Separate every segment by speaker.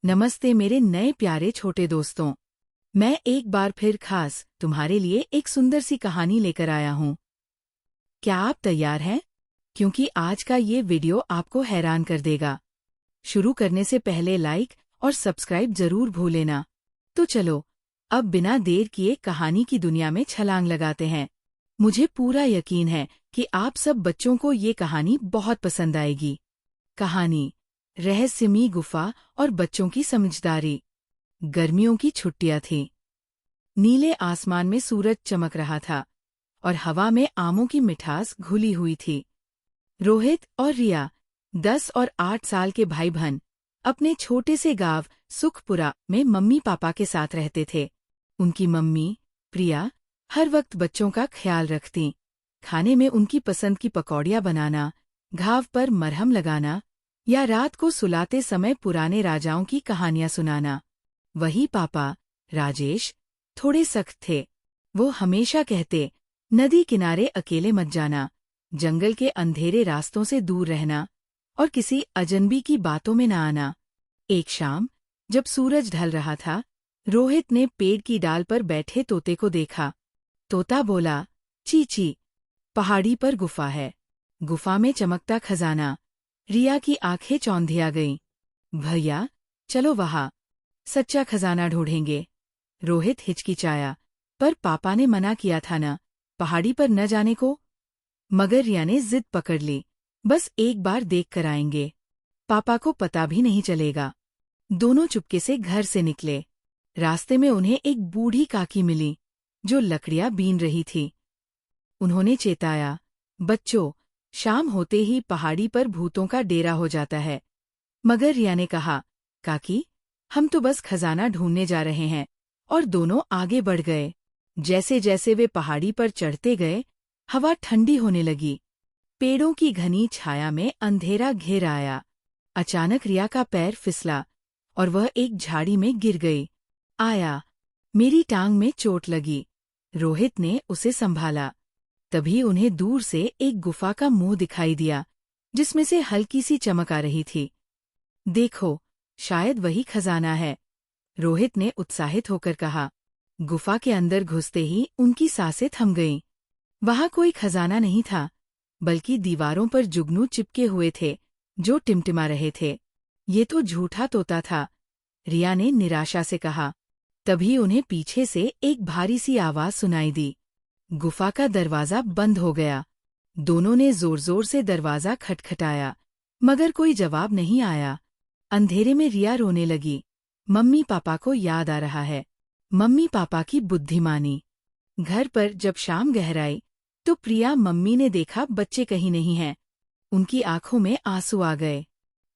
Speaker 1: नमस्ते मेरे नए प्यारे छोटे दोस्तों। मैं एक बार फिर खास तुम्हारे लिए एक सुंदर सी कहानी लेकर आया हूँ। क्या आप तैयार हैं? क्योंकि आज का ये वीडियो आपको हैरान कर देगा। शुरू करने से पहले लाइक और सब्सक्राइब जरूर भूलें ना। तो चलो, अब बिना देर किए कहानी की दुनिया में छलांग लगाते हैं। मुझे पूरा यकीन है कि आप सब बच्चों को ये कहानी बहुत पसंद आएगी। कहानी रहस्यमयी गुफा और बच्चों की समझदारी। गर्मियों की छुट्टियां थीं। नीले आसमान में सूरज चमक रहा था और हवा में आमों की मिठास घुली हुई थी। रोहित और रिया 10 और 8 साल के भाई बहन अपने छोटे से गांव सुखपुरा में मम्मी पापा के साथ रहते थे। उनकी मम्मी प्रिया हर वक्त बच्चों का ख्याल रखती। खाने में उनकी पसंद की पकौड़ियाँ बनाना, घाव पर मरहम लगाना या रात को सुलाते समय पुराने राजाओं की कहानियां सुनाना। वही पापा राजेश थोड़े सख्त थे। वो हमेशा कहते, नदी किनारे अकेले मत जाना, जंगल के अंधेरे रास्तों से दूर रहना और किसी अजनबी की बातों में न आना। एक शाम जब सूरज ढल रहा था, रोहित ने पेड़ की डाल पर बैठे तोते को देखा। तोता बोला, चीची, पहाड़ी पर गुफा है, गुफा में चमकता खजाना। रिया की आंखें चौंधिया गईं। भैया चलो वहां, सच्चा खजाना ढूंढेंगे। रोहित हिचकिचाया, पर पापा ने मना किया था ना, पहाड़ी पर न जाने को। मगर रिया ने जिद पकड़ ली, बस एक बार देख कर आएंगे, पापा को पता भी नहीं चलेगा। दोनों चुपके से घर से निकले। रास्ते में उन्हें एक बूढ़ी काकी मिली जो लकड़ियां बीन रही थी। उन्होंने चेताया, बच्चों, शाम होते ही पहाड़ी पर भूतों का डेरा हो जाता है। मगर रिया ने कहा, काकी, हम तो बस खजाना ढूंढने जा रहे हैं। और दोनों आगे बढ़ गए। जैसे जैसे वे पहाड़ी पर चढ़ते गए, हवा ठंडी होने लगी। पेड़ों की घनी छाया में अंधेरा घिर आया। अचानक रिया का पैर फिसला और वह एक झाड़ी में गिर गई। आया, मेरी टांग में चोट लगी। रोहित ने उसे संभाला। तभी उन्हें दूर से एक गुफा का मुंह दिखाई दिया, जिसमें से हल्की सी चमक आ रही थी। देखो, शायद वही खजाना है, रोहित ने उत्साहित होकर कहा। गुफा के अंदर घुसते ही उनकी सांसें थम गईं। वहां कोई खजाना नहीं था, बल्कि दीवारों पर जुगनू चिपके हुए थे जो टिमटिमा रहे थे। ये तो झूठा तोता था, रिया ने निराशा से कहा। तभी उन्हें पीछे से एक भारी सी आवाज सुनाई दी। गुफा का दरवाजा बंद हो गया। दोनों ने जोर जोर से दरवाजा खटखटाया, मगर कोई जवाब नहीं आया। अंधेरे में रिया रोने लगी। मम्मी पापा को याद आ रहा है, मम्मी पापा की बुद्धिमानी। घर पर जब शाम गहराई तो प्रिया मम्मी ने देखा बच्चे कहीं नहीं हैं। उनकी आंखों में आंसू आ गए।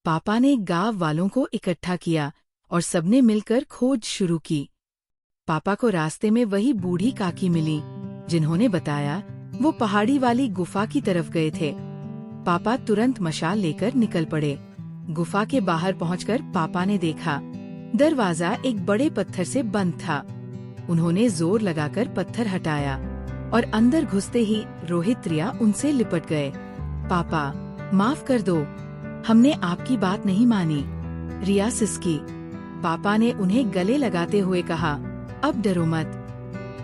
Speaker 1: पापा ने गांव वालों को इकट्ठा किया और सबने मिलकर खोज शुरू की। पापा को रास्ते में वही बूढ़ी काकी मिली जिन्होंने बताया वो पहाड़ी वाली गुफा की तरफ गए थे। पापा तुरंत मशाल लेकर निकल पड़े। गुफा के बाहर पहुंचकर पापा ने देखा, दरवाजा एक बड़े पत्थर से बंद था। उन्होंने जोर लगाकर पत्थर हटाया और अंदर घुसते ही रोहित रिया उनसे लिपट गए। पापा, माफ कर दो, हमने आपकी बात नहीं मानी, रिया सिसकी। पापा ने उन्हें गले लगाते हुए कहा, अब डरो मत,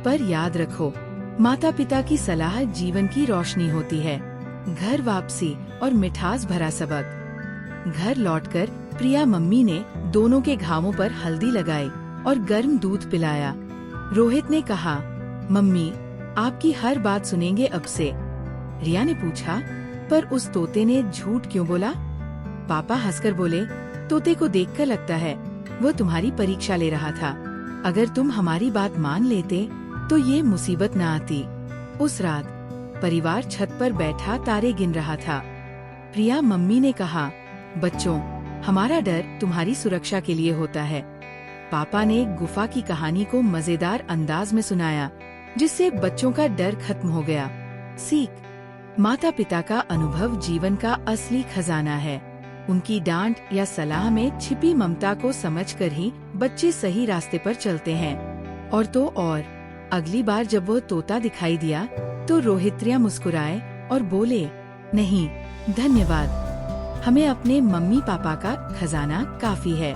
Speaker 1: पर याद रखो, माता पिता की सलाह जीवन की रोशनी होती है। घर वापसी और मिठास भरा सबक। घर लौटकर प्रिया मम्मी ने दोनों के घावों पर हल्दी लगाई और गर्म दूध पिलाया। रोहित ने कहा, मम्मी, आपकी हर बात सुनेंगे अब से। रिया ने पूछा, पर उस तोते ने झूठ क्यों बोला? पापा हंसकर बोले, तोते को देखकर लगता है वो तुम्हारी परीक्षा ले रहा था। अगर तुम हमारी बात मान लेते तो ये मुसीबत न आती। उस रात परिवार छत पर बैठा तारे गिन रहा था। प्रिया मम्मी ने कहा, बच्चों, हमारा डर तुम्हारी सुरक्षा के लिए होता है। पापा ने गुफा की कहानी को मजेदार अंदाज में सुनाया, जिससे बच्चों का डर खत्म हो गया। सीख, माता पिता का अनुभव जीवन का असली खजाना है। उनकी डांट या सलाह में छिपी ममता को समझकर ही बच्चे सही रास्ते पर चलते हैं। और तो और, अगली बार जब वो तोता दिखाई दिया तो रोहित रिया मुस्कुराए और बोले, नहीं, धन्यवाद, हमें अपने मम्मी पापा का खजाना काफी है।